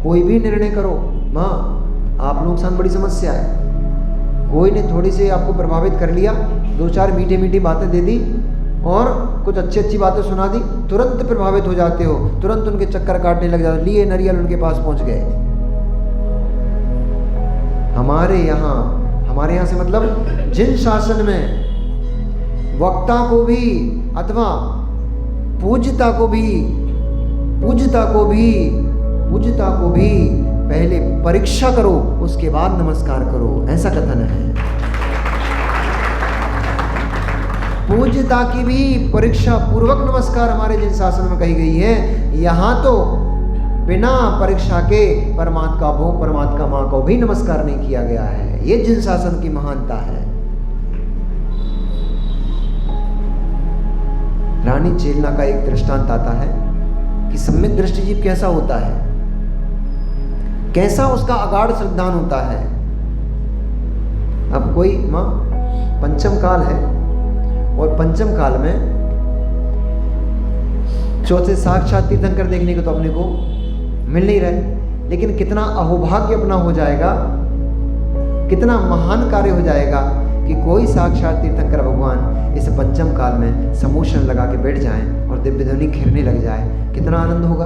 कोई भी निर्णय करो, माँ आप लोगों के साथ बड़ी समस्या है, कोई ने थोड़ी सी आपको प्रभावित कर लिया, 2-4 मीठी मीठी बातें दे दी और कुछ अच्छी अच्छी बातें सुना दी, तुरंत प्रभावित हो जाते हो, तुरंत उनके चक्कर काटने लग जाते, लिए नारियल उनके पास पहुंच गए। हमारे यहाँ से मतलब जिन शासन में वक्ता को भी अथवा पूज्यता को भी पहले परीक्षा करो, उसके बाद नमस्कार करो, ऐसा कथन है। पूज्यता की भी परीक्षा पूर्वक नमस्कार हमारे जिन शासन में कही गई है, यहाँ तो बिना परीक्षा के परमात्मा को भी नमस्कार नहीं किया गया है। ये जिन शासन की महानता है। रानी चेलना का एक दृष्टांत आता है कि सम्यक दृष्टि जीव कैसा होता है, कैसा उसका अगाध श्रद्धान होता है। अब कोई माँ पंचम काल है और पंचम काल में चौथे साक्षात तीर्थंकर देखने को तो अपने को मिल नहीं रहे, लेकिन कितना अहोभाग्य अपना हो जाएगा, कितना महान कार्य हो जाएगा कि कोई साक्षात तीर्थंकर भगवान इस पंचम काल में समूषण लगा के बैठ जाएं और दिव्य ध्वनि खिरने लग जाए, कितना आनंद होगा।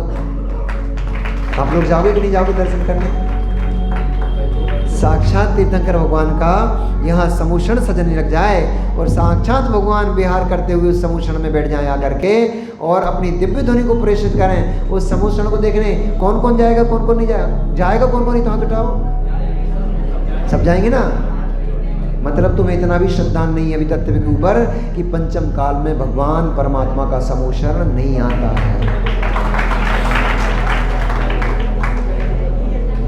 आप लोग जाओगे कि नहीं जाओगे दर्शन करने? साक्षात तीर्थंकर भगवान का यहाँ समूषण सजने लग जाए और साक्षात भगवान विहार करते हुए उस समूषण में बैठ जाए आकर के और अपनी दिव्य ध्वनि को प्रेषित करें। उस समूषण को देखने कौन कौन जाएगा, कौन कौन नहीं जाएगा, कौन कौन नहीं, तो हाथ उठाओ। सब जाएंगे ना? मतलब तुम्हें इतना भी श्रद्धान नहीं है अभी तत्व के ऊपर कि पंचम काल में भगवान परमात्मा का समूषण नहीं आता है।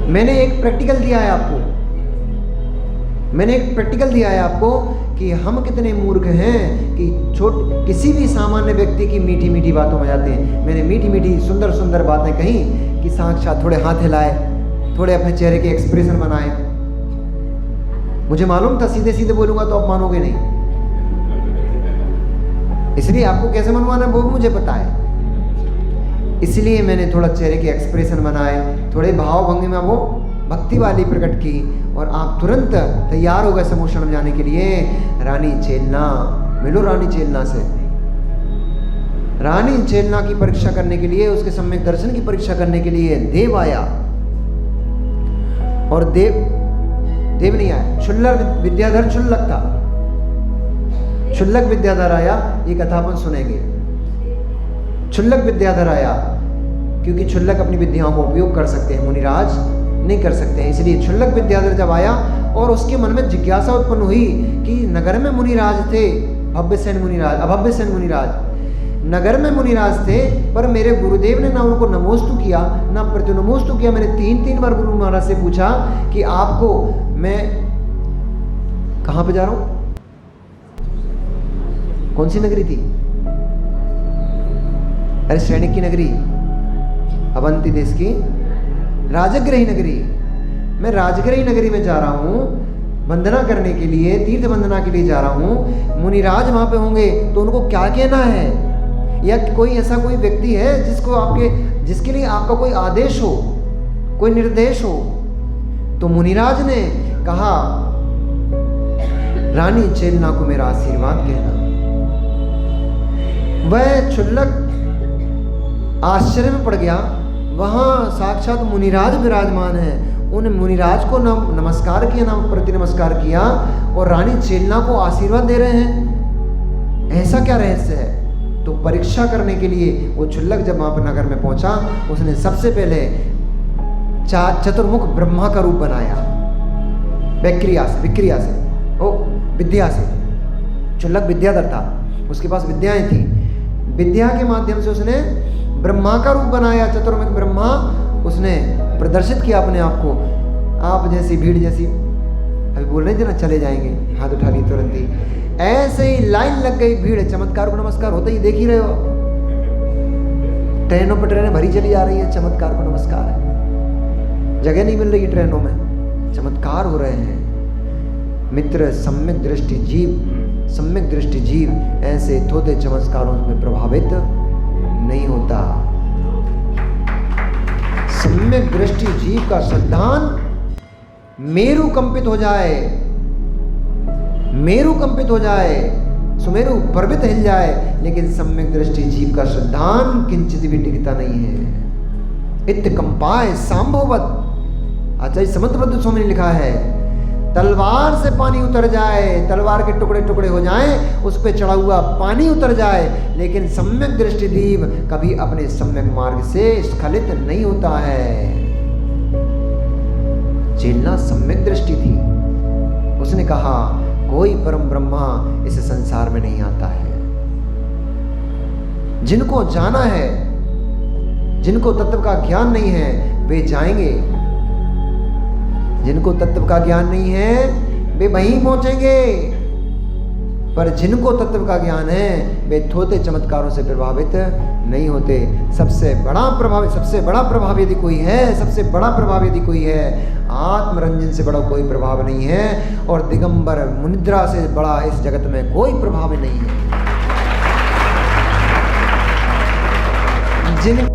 मैंने एक प्रैक्टिकल दिया है आपको कि हम कितने मूर्ख हैं कि किसी भी सामान्य व्यक्ति की मीठी मीठी बातों में जाते हैं। मैंने मीठी मीठी सुंदर सुंदर बातें कही कि साक्षात थोड़े हाथ हिलाए, थोड़े अपने चेहरे के एक्सप्रेशन बनाए। मुझे मालूम था सीधे सीधे बोलूंगा तो आप मानोगे नहीं, इसलिए आपको कैसे मनवाना है वो भी मुझे पता है। इसलिए मैंने थोड़ा चेहरे के एक्सप्रेशन बनाए, थोड़े भाव भंगी में वो भक्ति वाली प्रकट की और आप तुरंत तैयार हो गए समूषण में जाने के लिए। रानी चेलना, मिलो रानी चेलना से। रानी चेलना की परीक्षा करने के लिए, उसके सम्यक दर्शन की परीक्षा करने के लिए देव आया और देव नहीं आया, क्षुल्लक विद्याधर क्षुल्लक था। क्षुल्लक विद्याधर आया, ये कथा अपन सुनेंगे। क्षुल्लक विद्याधर आया क्योंकि क्षुल्लक अपनी विद्याओं का उपयोग कर सकते हैं, मुनिराज नहीं कर सकते हैं। इसलिए क्षुल्लक विद्याधर जब आया और उसके मन में जिज्ञासा उत्पन्न हुई कि नगर में मुनिराज थे, भव्यसेन मुनिराज, अभव्यसेन मुनिराज नगर में मुनिराज थे, पर मेरे गुरुदेव ने ना उनको नमोस्तु किया ना प्रतिनमोस्तु किया। मैंने 3 बार गुरु महाराज से पूछा कि आपको मैं कहाँ पे जा रहा हूँ, कौन सी नगरी थी? अरे सैनिक की नगरी, अवंती देश की राजगृही नगरी। मैं राजगृही नगरी में जा रहा हूँ वंदना करने के लिए, तीर्थ वंदना के लिए जा रहा हूँ। मुनिराज वहाँ पे होंगे तो उनको क्या कहना है, या कोई ऐसा कोई व्यक्ति है जिसके लिए आपका कोई आदेश हो, कोई निर्देश हो? तो मुनिराज ने कहा रानी चेलना को मेरा आशीर्वाद कहना। वह क्षुल्लक आश्चर्य में पड़ गया, वहाँ साक्षात मुनिराज विराजमान है। उन मुनिराज को नमस्कार किया, नाम प्रति नमस्कार किया और रानी चेलना को आशीर्वाद दे रहे हैं। ऐसा क्या रहस्य है? तो परीक्षा करने के लिए वो क्षुल्लक जब वहाँ पर नगर में पहुँचा, उसने सबसे पहले चतुर्मुख ब्रह्मा का रूप बनाया, विक्रिया से। क्षुल्लक विद्याधर था, उसके पास विद्याएं थी। विद्या के माध्यम से उसने ब्रह्मा का रूप बनाया, चतुर्मुख ब्रह्मा उसने प्रदर्शित किया अपने आप को। आप जैसी भीड़ जैसी, अभी बोल रहे थे ना चले जाएंगे, हाथ उठा ली तुरंत ही, ऐसे ही लाइन लग गई भीड़। चमत्कार को नमस्कार होता ही देख ही रहे हो, ट्रेनों पर ट्रेनें भरी चली जा रही है, चमत्कार को नमस्कार है। जगह नहीं मिल रही ट्रेनों में, चमत्कार हो रहे हैं। मित्र सम्यक दृष्टि जीव ऐसे थोड़े चमत्कारों में प्रभावित नहीं होता। सम्यक दृष्टि जीव का श्रद्धान मेरु कंपित हो जाए, मेरु कंपित हो जाए, सुमेरु पर्वत हिल जाए, लेकिन सम्यक दृष्टि जीव का श्रद्धान किंचित भी टिकता नहीं है। इत्त कंपाय सांभवत, आचार्य समंतबद्ध स्वामी ने लिखा है, तलवार से पानी उतर जाए, तलवार के टुकड़े टुकड़े हो जाएं, उस पे चढ़ा हुआ पानी उतर जाए, लेकिन सम्यक दृष्टि जीव कभी अपने सम्यक मार्ग से स्खलित नहीं होता है। चेलना सम्यक दृष्टि थी। उसने कहा कोई परम ब्रह्मा इस संसार में नहीं आता है। जिनको जाना है, जिनको तत्व का ज्ञान नहीं है, वे जाएंगे। जिनको तत्व का ज्ञान नहीं है वे वहीं पहुंचेंगे, पर जिनको तत्व का ज्ञान है वे थोड़े चमत्कारों से प्रभावित नहीं होते। सबसे बड़ा प्रभाव यदि कोई है, सबसे बड़ा प्रभाव यदि कोई है, आत्मरंजन से बड़ा कोई प्रभाव नहीं है, और दिगंबर मुनिद्रा से बड़ा इस जगत में कोई प्रभाव नहीं है। जिन